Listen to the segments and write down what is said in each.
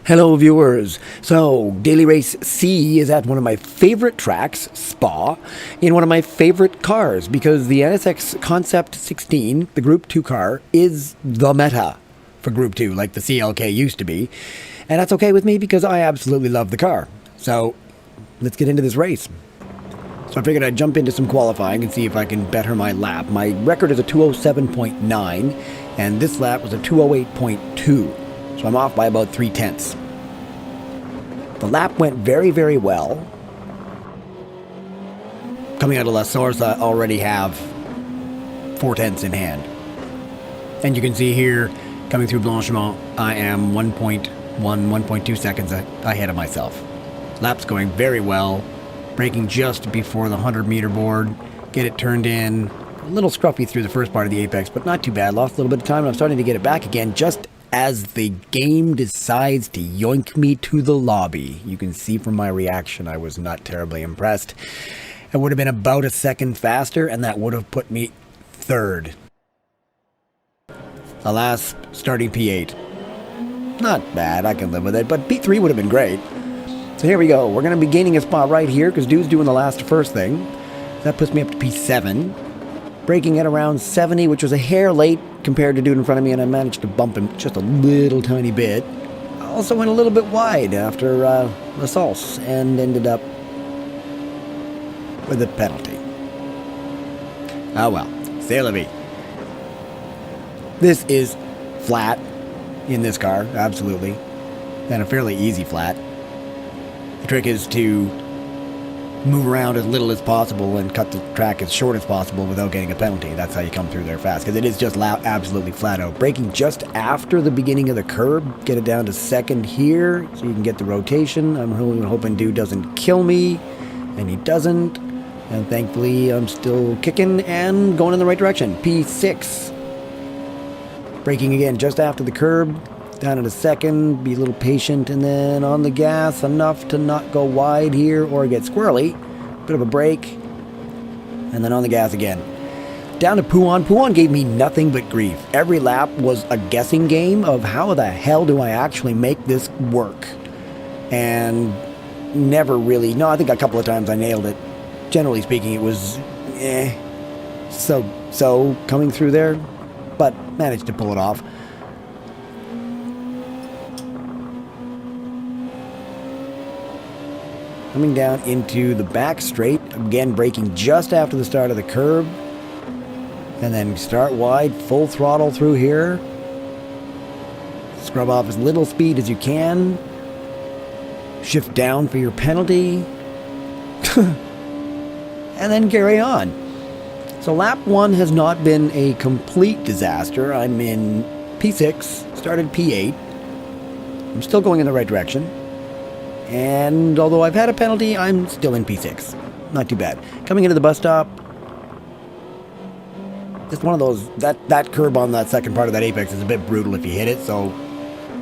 Hello viewers. So, Daily Race C is at one of my favorite tracks, Spa, in one of my favorite cars because the NSX Concept 16, the Group 2 car, is the meta for Group 2 like the CLK used to be. And that's okay with me because I absolutely love the car. So, let's get into this race. So I figured I'd jump into some qualifying and see if I can better my lap. My record is a 207.9 and this lap was a 208.2. So I'm off by about 3/10. The lap went very, very well. Coming out of La Source, I already have 4/10 in hand. And you can see here, coming through Blanchiment, I am 1.2 seconds ahead of myself. Lap's going very well. Braking just before the 100-meter board. Get it turned in. A little scruffy through the first part of the apex, but not too bad. Lost a little bit of time, and I'm starting to get it back again just as the game decides to yoink me to the lobby. You can see from my reaction I was not terribly impressed. It would have been about a second faster, and that would have put me third. Alas, starting P8. Not bad, I can live with it, but P3 would have been great. So here we go. We're going to be gaining a spot right here because Dude's doing the first thing. That puts me up to P7. Braking at around 70, which was a hair late compared to Dude in front of me, and I managed to bump him just a little tiny bit. I also went a little bit wide after La Source and ended up with a penalty. Oh well, c'est la vie. This is flat in this car, absolutely, and a fairly easy flat. The trick is to move around as little as possible and cut the track as short as possible without getting a penalty. That's how you come through there fast, because it is just absolutely flat out. Braking just after the beginning of the curb, get it down to second here so you can get the rotation. I'm really hoping Dude doesn't kill me, and he doesn't. And thankfully, I'm still kicking and going in the right direction. P6. Braking again just after the curb. Down in a second, be a little patient, and then on the gas, enough to not go wide here or get squirrely. Bit of a break, and then on the gas again. Down to Pouan. Pouan gave me nothing but grief. Every lap was a guessing game of how the hell do I actually make this work? And never really, no, I think a couple of times I nailed it. Generally speaking, it was, so coming through there, but managed to pull it off. Coming down into the back straight, again braking just after the start of the curb. And then start wide, full throttle through here. Scrub off as little speed as you can. Shift down for your penalty. And then carry on. So lap 1 has not been a complete disaster. I'm in P6, started P8. I'm still going in the right direction. And although I've had a penalty, I'm still in P6. Not too bad. Coming into the bus stop. Just one of those, that curb on that second part of that apex is a bit brutal if you hit it, so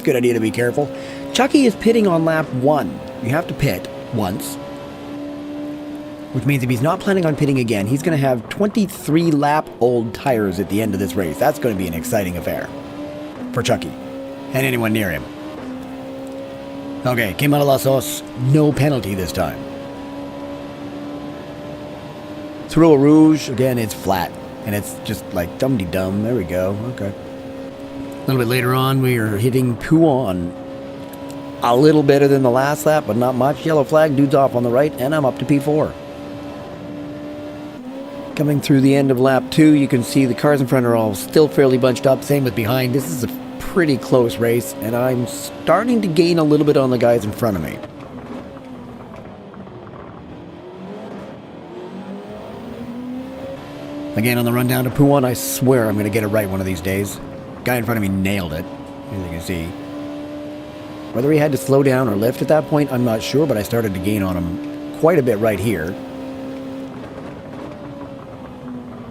good idea to be careful. Chucky is pitting on lap 1. You have to pit once. Which means if he's not planning on pitting again, he's going to have 23 lap old tires at the end of this race. That's going to be an exciting affair for Chucky and anyone near him. Okay, came out of La Source, no penalty this time. Through a Rouge, again, it's flat. And it's just like dum-de-dum. There we go, okay. A little bit later on, we are hitting Pouan. A little better than the last lap, but not much. Yellow flag, Dude's off on the right, and I'm up to P4. Coming through the end of lap 2, you can see the cars in front are all still fairly bunched up. Same with behind. This is a pretty close race, and I'm starting to gain a little bit on the guys in front of me. Again, on the run down to Pouan, I swear I'm going to get it right one of these days. Guy in front of me nailed it, as you can see. Whether he had to slow down or lift at that point, I'm not sure, but I started to gain on him quite a bit right here.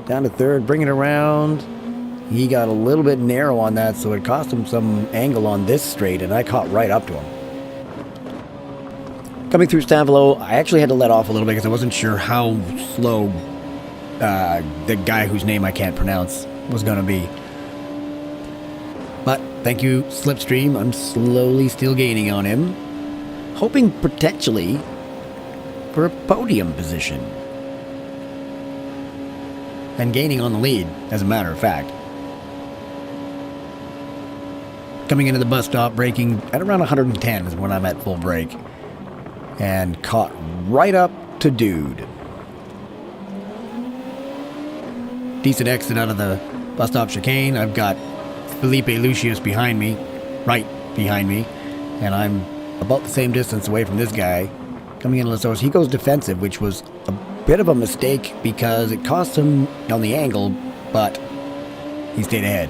Down to third, bring it around. He got a little bit narrow on that, so it cost him some angle on this straight, and I caught right up to him. Coming through Stanvelo, I actually had to let off a little bit because I wasn't sure how slow the guy whose name I can't pronounce was going to be. But Thank you, Slipstream. I'm slowly still gaining on him. Hoping potentially for a podium position. And gaining on the lead, as a matter of fact. Coming into the bus stop, braking at around 110 is when I'm at full brake. And caught right up to dude. Decent exit out of the bus stop chicane. I've got Felipe Lucius behind me, right behind me, and I'm about the same distance away from this guy. Coming into Lasos, he goes defensive, which was a bit of a mistake because it cost him on the angle, but he stayed ahead.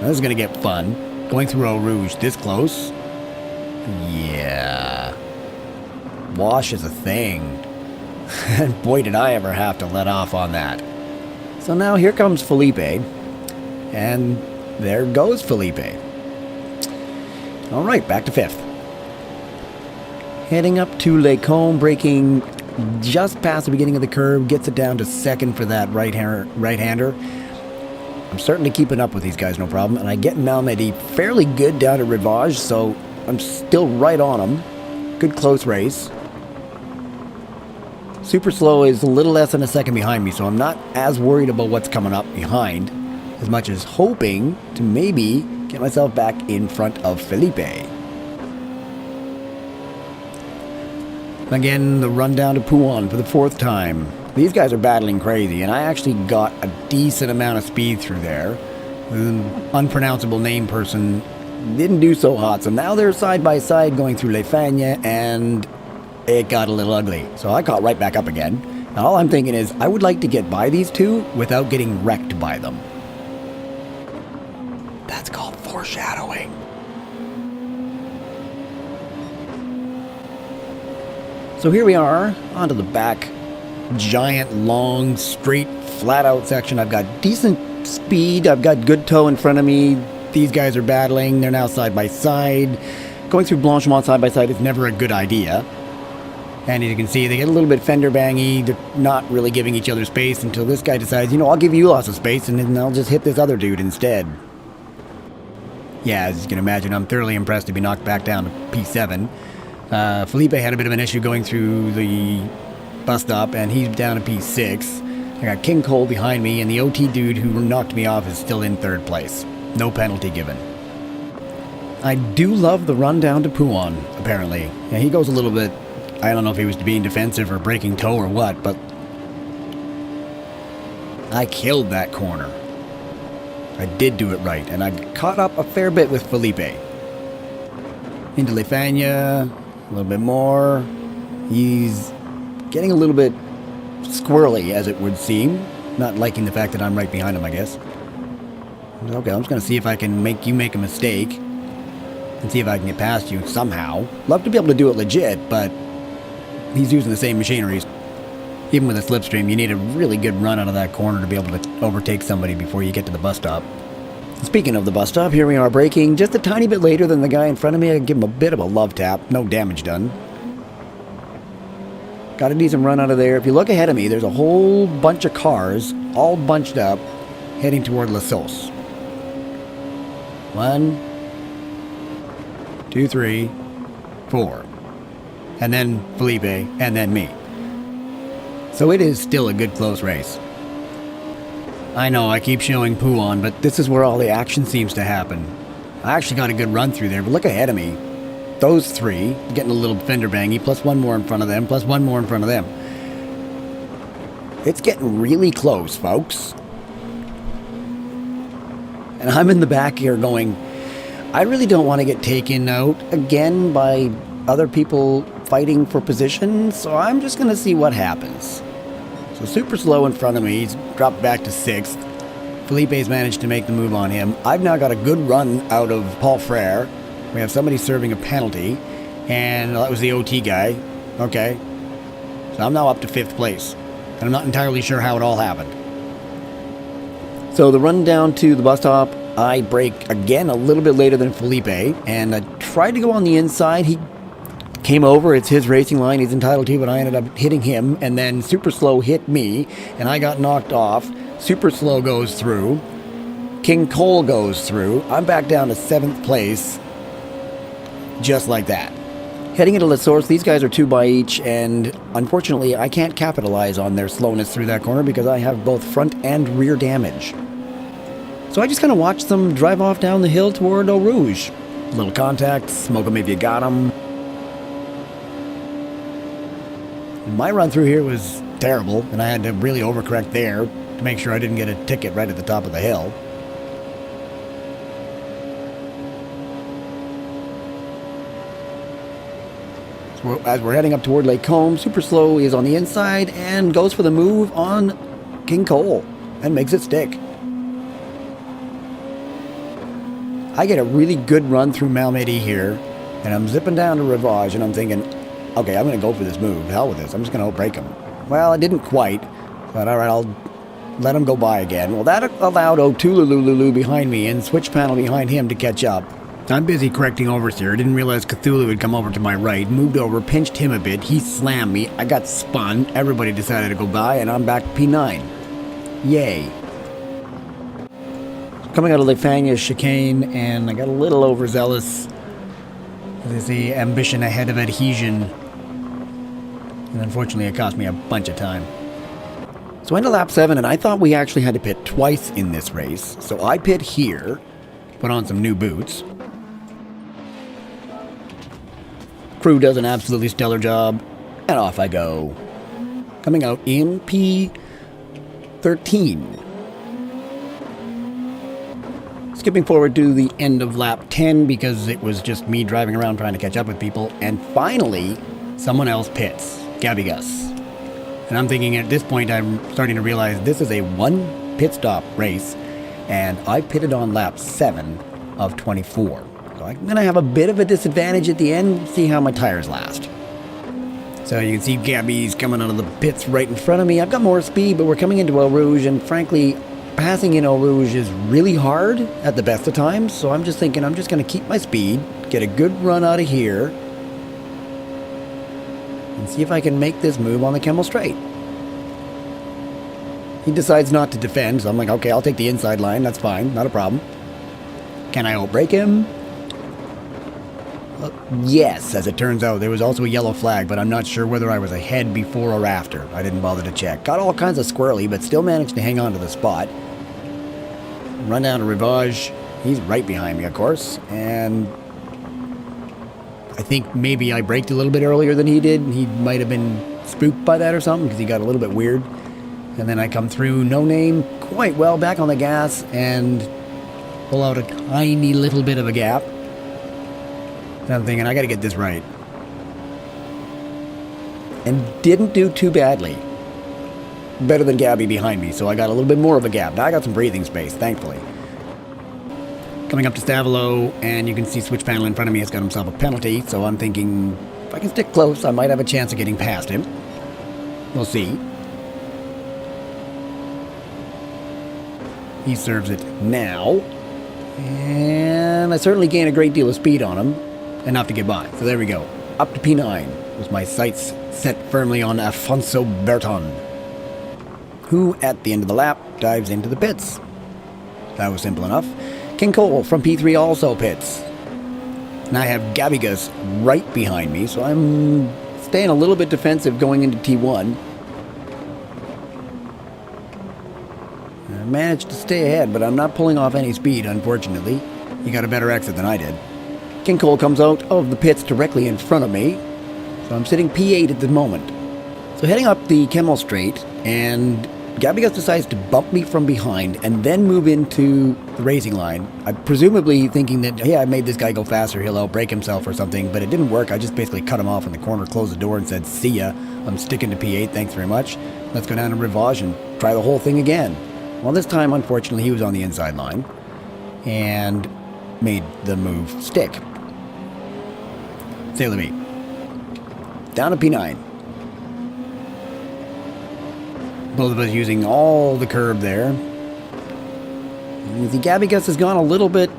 Now this is going to get fun. Going through Eau Rouge this close. Yeah. Wash is a thing. And boy, did I ever have to let off on that. So now here comes Felipe. And there goes Felipe. All right, back to 5th. Heading up to Les Combes, braking just past the beginning of the curve. Gets it down to 2nd for that right-hander. I'm certainly keeping up with these guys, no problem. And I get Malmedy fairly good down at Rivage, so I'm still right on him. Good close race. Super Slow is a little less than a second behind me, so I'm not as worried about what's coming up behind, as much as hoping to maybe get myself back in front of Felipe. Again, the run down to Pouan for the 4th time. These guys are battling crazy, and I actually got a decent amount of speed through there. The unpronounceable name person didn't do so hot, so now they're side by side going through Les Fagnes, and it got a little ugly. So I caught right back up again. And all I'm thinking is, I would like to get by these two without getting wrecked by them. That's called foreshadowing. So here we are, onto the back, giant, long, straight, flat-out section. I've got decent speed. I've got good toe in front of me. These guys are battling. They're now side by side. Going through Blanchemont side by side is never a good idea. And as you can see, they get a little bit fender bangy. They're not really giving each other space until this guy decides, you know, I'll give you lots of space and then I'll just hit this other dude instead. Yeah, as you can imagine, I'm thoroughly impressed to be knocked back down to P7. Felipe had a bit of an issue going through the bus stop, and he's down to P6. I got King Cole behind me, and the OT dude who knocked me off is still in 3rd place. No penalty given. I do love the run down to Pouan, apparently. Yeah, he goes a little bit, I don't know if he was being defensive or breaking toe or what, but I killed that corner. I did do it right, and I caught up a fair bit with Felipe. Into Les Fagnes, a little bit more. He's getting a little bit squirrely, as it would seem. Not liking the fact that I'm right behind him, I guess. Okay, I'm just going to see if I can make you make a mistake. And see if I can get past you somehow. Love to be able to do it legit, but he's using the same machineries. Even with a slipstream, you need a really good run out of that corner to be able to overtake somebody before you get to the bus stop. Speaking of the bus stop, here we are braking just a tiny bit later than the guy in front of me. I give him a bit of a love tap. No damage done. Got a decent run out of there. If you look ahead of me, there's a whole bunch of cars all bunched up heading toward La Sauce. 1, 2, 3, 4. And then Felipe, and then me. So it is still a good close race. I know I keep showing Pouan, but this is where all the action seems to happen. I actually got a good run through there, but look ahead of me. Those 3, getting a little fender bangy, plus 1 more in front of them, plus 1 more in front of them. It's getting really close, folks. And I'm in the back here going, I really don't want to get taken out again by other people fighting for position, so I'm just going to see what happens. So Super Slow in front of me, he's dropped back to 6th. Felipe's managed to make the move on him. I've now got a good run out of Paul Frere. We have somebody serving a penalty, and that was the OT guy. Okay. So I'm now up to 5th place, and I'm not entirely sure how it all happened. So the run down to the bus stop, I brake again a little bit later than Felipe, and I tried to go on the inside. He came over. It's his racing line. He's entitled to, but I ended up hitting him, and then Super Slow hit me, and I got knocked off. Super Slow goes through. King Cole goes through. I'm back down to 7th place. Just like that. Heading into the source, these guys are 2 by each, and unfortunately I can't capitalize on their slowness through that corner because I have both front and rear damage. So I just kind of watched them drive off down the hill toward Eau Rouge. Little contact, smoke them if you got them. My run through here was terrible, and I had to really overcorrect there to make sure I didn't get a ticket right at the top of the hill. As we're heading up toward Lake Combe, Super Slow is on the inside and goes for the move on King Cole and makes it stick. I get a really good run through Malmedy here, and I'm zipping down to Rivage, and I'm thinking, okay, I'm going to go for this move. Hell with this. I'm just going to break him. Well, I didn't quite, but all right, I'll let him go by again. Well, that allowed O'Tulululu behind me and Switch Panel behind him to catch up. I'm busy correcting oversteer. Didn't realize Cthulhu had come over to my right. Moved over, pinched him a bit. He slammed me. I got spun. Everybody decided to go by, and I'm back to P9. Yay. Coming out of Lake Fagna's chicane, and I got a little overzealous. There's the ambition ahead of adhesion. And unfortunately, it cost me a bunch of time. So into lap 7, and I thought we actually had to pit twice in this race. So I pit here, put on some new boots. Crew does an absolutely stellar job, and off I go. Coming out in P13. Skipping forward to the end of lap 10 because it was just me driving around trying to catch up with people, and finally, someone else pits, Gabby Gus. And I'm thinking at this point, I'm starting to realize this is a 1 pit stop race, and I pitted on lap 7 of 24. So I'm going to have a bit of a disadvantage at the end, see how my tires last. So you can see Gabby's coming out of the pits right in front of me. I've got more speed, but we're coming into Eau Rouge, and frankly, passing in Eau Rouge is really hard at the best of times. So I'm just thinking I'm just going to keep my speed, get a good run out of here, and see if I can make this move on the Kemmel Straight. He decides not to defend, so I'm like, okay, I'll take the inside line. That's fine, not a problem. Can I outbrake him? Yes, as it turns out, there was also a yellow flag, but I'm not sure whether I was ahead before or after. I didn't bother to check. Got all kinds of squirrely, but still managed to hang on to the spot. Run down to Rivage. He's right behind me, of course, and I think maybe I braked a little bit earlier than he did. He might have been spooked by that or something, because he got a little bit weird. And then I come through No Name quite well, back on the gas, and pull out a tiny little bit of a gap. And I'm thinking, I gotta get this right. And didn't do too badly. Better than Gabby behind me, so I got a little bit more of a gap. Now I got some breathing space, thankfully. Coming up to Stavelo, and you can see Switch Panel in front of me has got himself a penalty, so I'm thinking, if I can stick close, I might have a chance of getting past him. We'll see. He serves it now. And I certainly gain a great deal of speed on him. Enough to get by. So there we go. Up to P9 with my sights set firmly on Afonso Berton, who at the end of the lap dives into the pits. That was simple enough. King Cole from P3 also pits. And I have Gabigas right behind me, so I'm staying a little bit defensive going into T1. I managed to stay ahead, but I'm not pulling off any speed, unfortunately. He got a better exit than I did. King Cole comes out of the pits directly in front of me, so I'm sitting P8 at the moment. So heading up the Kemmel Straight, and Gabigas decides to bump me from behind and then move into the racing line. I'm presumably thinking that, hey, I made this guy go faster, he'll outbrake himself or something, but it didn't work. I just basically cut him off in the corner, closed the door, and said, see ya, I'm sticking to P8, thanks very much. Let's go down to Rivage and try the whole thing again. Well, this time, unfortunately, he was on the inside line and made the move stick. Sailor me. Down to P9. Both of us using all the curb there. The Gabigas has gone a little bit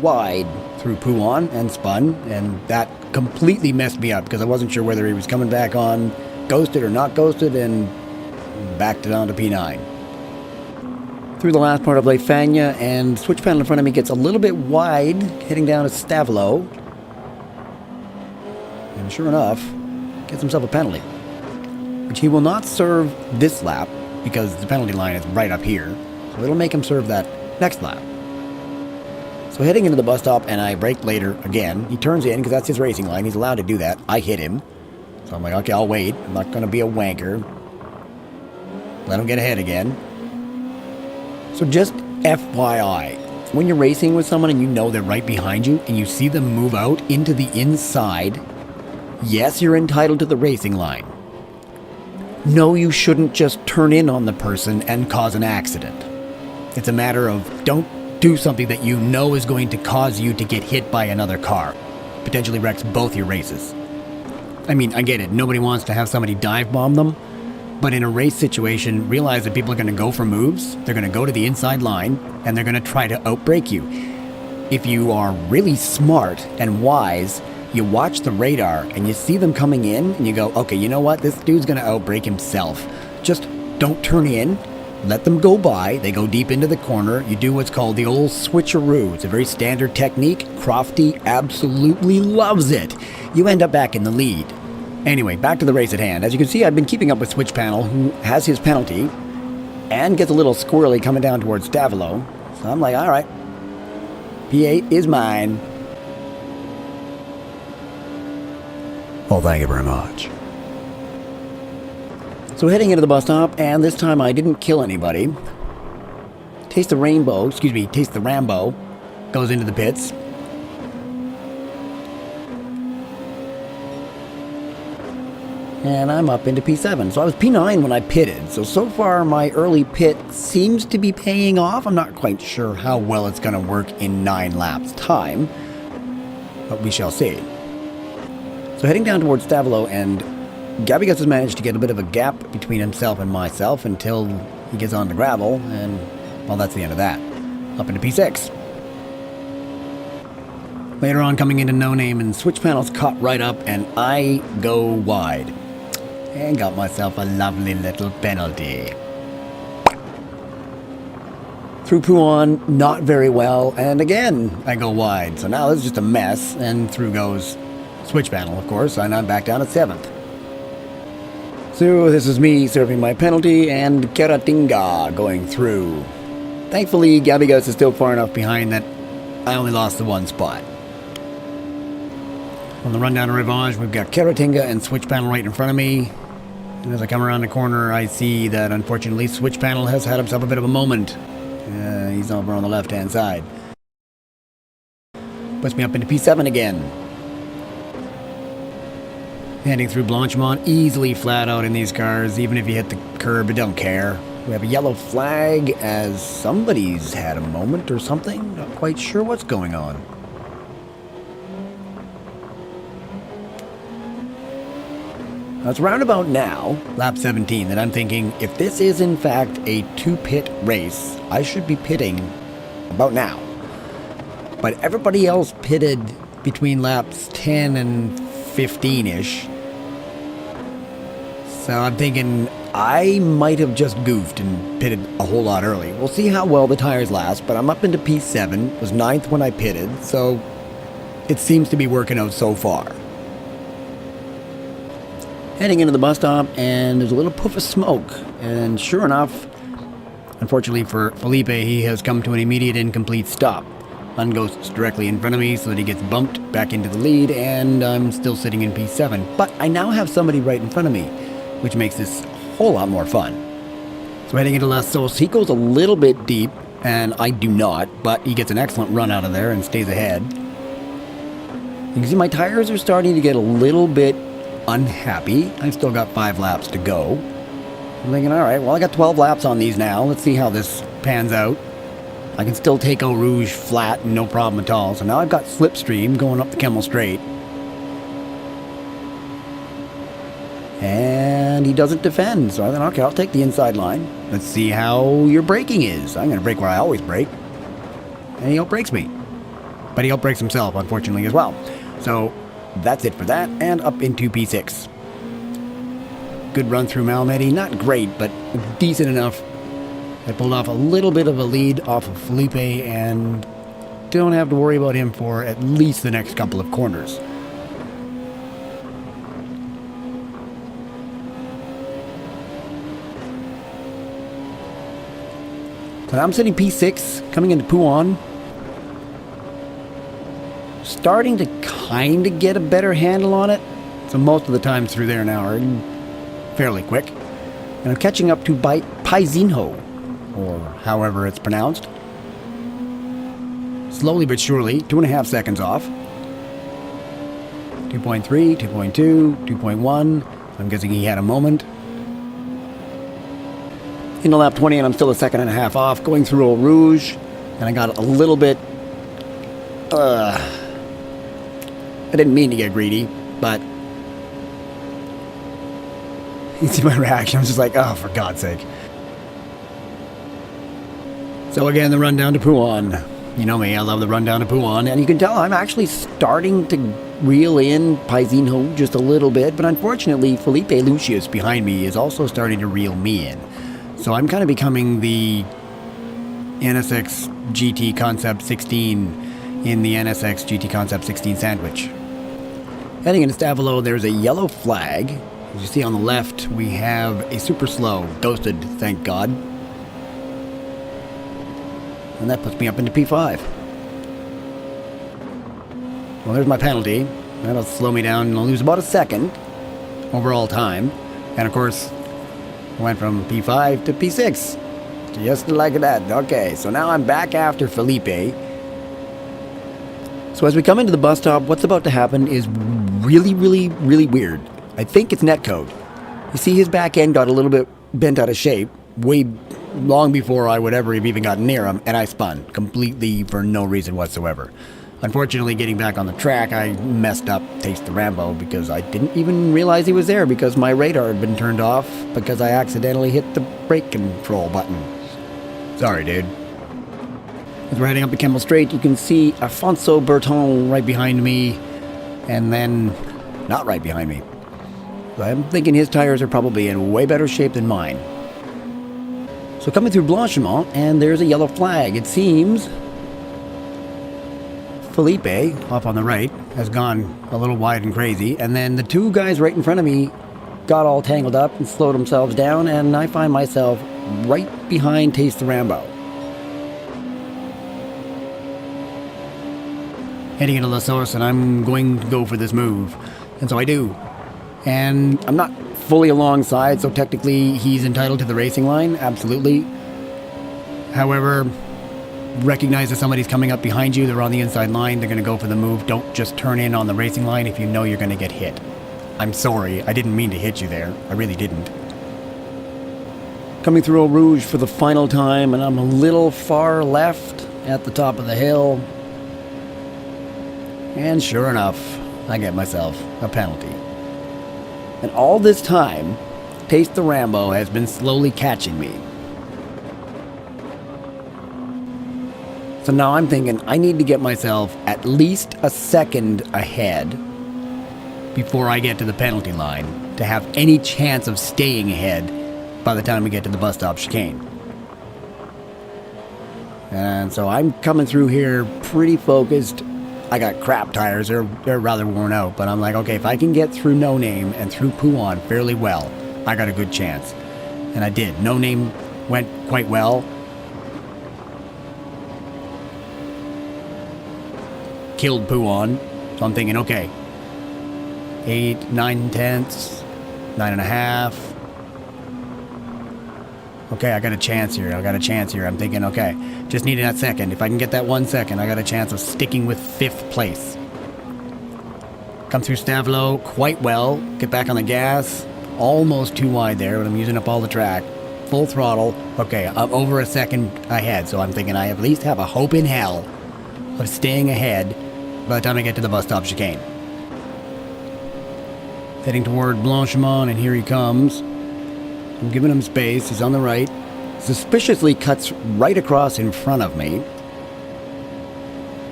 wide through Pouan and spun, and that completely messed me up because I wasn't sure whether he was coming back on ghosted or not ghosted, and backed it on to P9. through the last part of Lake Fania, and switch panel in front of me gets a little bit wide, heading down to Stavilo. And sure enough, gets himself a penalty, which he will not serve this lap because the penalty line is right up here. So it'll make him serve that next lap. So heading into the bus stop, and I brake later again. He turns in because that's his racing line. He's allowed to do that. I hit him. So I'm like, okay, I'll wait. I'm not going to be a wanker. Let him get ahead again. So just FYI, when you're racing with someone and you know they're right behind you and you see them move out into the inside, yes, you're entitled to the racing line. No, you shouldn't just turn in on the person and cause an accident. It's a matter of don't do something that you know is going to cause you to get hit by another car. Potentially wrecks both your races. I mean, I get it. Nobody wants to have somebody dive bomb them. But in a race situation, realize that people are going to go for moves. They're going to go to the inside line, and they're going to try to outbrake you. If you are really smart and wise, you watch the radar, and you see them coming in, and you go, okay, you know what? This dude's going to outbrake himself. Just don't turn in. Let them go by. They go deep into the corner. You do what's called the old switcheroo. It's a very standard technique. Crofty absolutely loves it. You end up back in the lead. Anyway, back to the race at hand. As you can see, I've been keeping up with Switch Panel, who has his penalty, and gets a little squirrely coming down towards Stavilo. So I'm like, alright, P8 is mine. Oh, thank you very much. So heading into the bus stop, and this time I didn't kill anybody. Taste the Rambo goes into the pits. And I'm up into P7. So I was P9 when I pitted. So far my early pit seems to be paying off. I'm not quite sure how well it's going to work in 9 laps time, but we shall see. So heading down towards Stavilo, and Gabby has managed to get a bit of a gap between himself and myself until he gets on the gravel, and, well, that's the end of that. Up into P6. Later on, coming into No Name, and Switch Panel's caught right up, and I go wide. And got myself a lovely little penalty. Through Puan, not very well, and again, I go wide. So now this is just a mess, and through goes Switch Panel, of course, and I'm back down at 7th. So this is me serving my penalty, and Karatinga going through. Thankfully, Gabigas is still far enough behind that I only lost the 1 spot. On the rundown of Rivage, we've got Karatinga and Switch Panel right in front of me. And as I come around the corner, I see that unfortunately Switch Panel has had himself a bit of a moment. He's over on the left-hand side. Puts me up into P7 again. Heading through Blanchemont, easily flat out in these cars. Even if you hit the curb, I don't care. We have a yellow flag as somebody's had a moment or something. Not quite sure what's going on. Now, it's round about now, lap 17, that I'm thinking, if this is in fact a 2-pit race, I should be pitting about now. But everybody else pitted between laps 10 and 15-ish. So I'm thinking I might have just goofed and pitted a whole lot early. We'll see how well the tires last, but I'm up into P7, was 9th when I pitted, so it seems to be working out so far. Heading into the bus stop, and there's a little puff of smoke, and sure enough, unfortunately for Felipe, he has come to an immediate incomplete stop. Unghosts directly in front of me so that he gets bumped back into the lead, and I'm still sitting in P7. But I now have somebody right in front of me, which makes this a whole lot more fun. So heading into Las Sos, he goes a little bit deep, and I do not, but he gets an excellent run out of there and stays ahead. You can see my tires are starting to get a little bit unhappy. I've still got 5 laps to go. I'm thinking, alright, well I got 12 laps on these now. Let's see how this pans out. I can still take Eau Rouge flat, no problem at all. So now I've got Slipstream going up the Kemmel Straight. And he doesn't defend. So I thought, okay, I'll take the inside line. Let's see how your braking is. I'm going to brake where I always brake. And he outbrakes me. But he outbrakes himself, unfortunately, as well. So that's it for that, and up into P6. Good run through Malmedy. Not great, but decent enough I pulled off a little bit of a lead off of Felipe and don't have to worry about him for at least the next couple of corners. So I'm sitting P6, coming into Pouan. Starting to kind of get a better handle on it. So most of the times through there now are fairly quick. And I'm catching up to Paizinho, or however it's pronounced. Slowly but surely, 2.5 seconds off. 2.3, 2.2, 2.1. I'm guessing he had a moment. In lap 20 and I'm still a second and a half off, going through Eau Rouge. And I got a little bit... I didn't mean to get greedy, but... You see my reaction, I'm just like, oh, for God's sake. So again, the run down to Pouan. You know me, I love the run down to Pouan, and you can tell I'm actually starting to reel in Paizinho just a little bit, but unfortunately, Felipe Lucius behind me is also starting to reel me in. So I'm kind of becoming the NSX GT Concept 16 in the NSX GT Concept 16 sandwich. Heading into Stavolo, there's a yellow flag. As you see on the left, we have a super slow, ghosted, thank God. And that puts me up into P5. Well, there's my penalty. That'll slow me down and I'll lose about a second overall time. And of course, I went from P5 to P6. Just like that. Okay, so now I'm back after Felipe. So as we come into the bus stop, what's about to happen is really, really, really weird. I think it's netcode. You see his back end got a little bit bent out of shape way long before I would ever have even gotten near him, and I spun completely for no reason whatsoever. Unfortunately, getting back on the track, I messed up Taste the Rambo because I didn't even realize he was there because my radar had been turned off because I accidentally hit the brake control button. Sorry, dude. As we're heading up the Kemmel Straight, you can see Alfonso Berton right behind me, and then not right behind me. So I'm thinking his tires are probably in way better shape than mine. So coming through Blanchiment, and there's a yellow flag. It seems Felipe, off on the right, has gone a little wide and crazy, and then the two guys right in front of me got all tangled up and slowed themselves down, and I find myself right behind Taste the Rambo. Heading into La Source, and I'm going to go for this move. And so I do. And I'm not fully alongside, so technically he's entitled to the racing line, absolutely. However, recognize that somebody's coming up behind you, they're on the inside line, they're going to go for the move. Don't just turn in on the racing line if you know you're going to get hit. I'm sorry, I didn't mean to hit you there. I really didn't. Coming through Eau Rouge for the final time, and I'm a little far left at the top of the hill. And sure enough, I get myself a penalty. And all this time, Taste the Rambo has been slowly catching me. So now I'm thinking I need to get myself at least a second ahead before I get to the penalty line to have any chance of staying ahead by the time we get to the bus stop chicane. And so I'm coming through here pretty focused. I got crap tires, they're rather worn out, but I'm like, okay, if I can get through No Name and through Pouan fairly well, I got a good chance. And I did. No Name went quite well. Killed Pouan, so I'm thinking, okay, 8, 9 tenths, 9.5. Okay, I got a chance here. I'm thinking, okay, just needing that second. If I can get that 1 second, I got a chance of sticking with 5th place. Come through Stavolo quite well. Get back on the gas. Almost too wide there, but I'm using up all the track. Full throttle. Okay, I'm over a second ahead, so I'm thinking I at least have a hope in hell of staying ahead by the time I get to the bus stop chicane. Heading toward Blanchiment, and here he comes. I'm giving him space. He's on the right. Suspiciously cuts right across in front of me.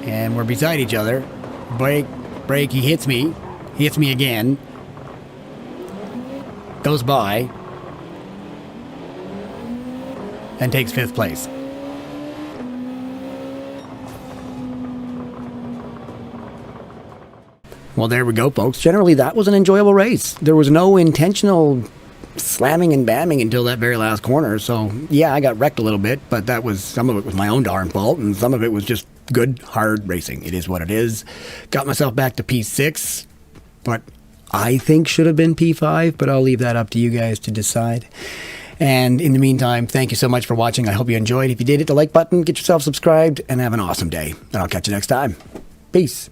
And we're beside each other. Brake. He hits me. He hits me again. Goes by. and takes 5th place. Well, there we go, folks. Generally, that was an enjoyable race. There was no intentional slamming and bamming until that very last corner. So, yeah, I got wrecked a little bit, but that was, some of it was my own darn fault, and some of it was just good, hard racing. It is what it is. Got myself back to P6, but I think should have been P5, but I'll leave that up to you guys to decide. And in the meantime, thank you so much for watching. I hope you enjoyed. If you did, hit the like button, get yourself subscribed, and have an awesome day. And I'll catch you next time. Peace.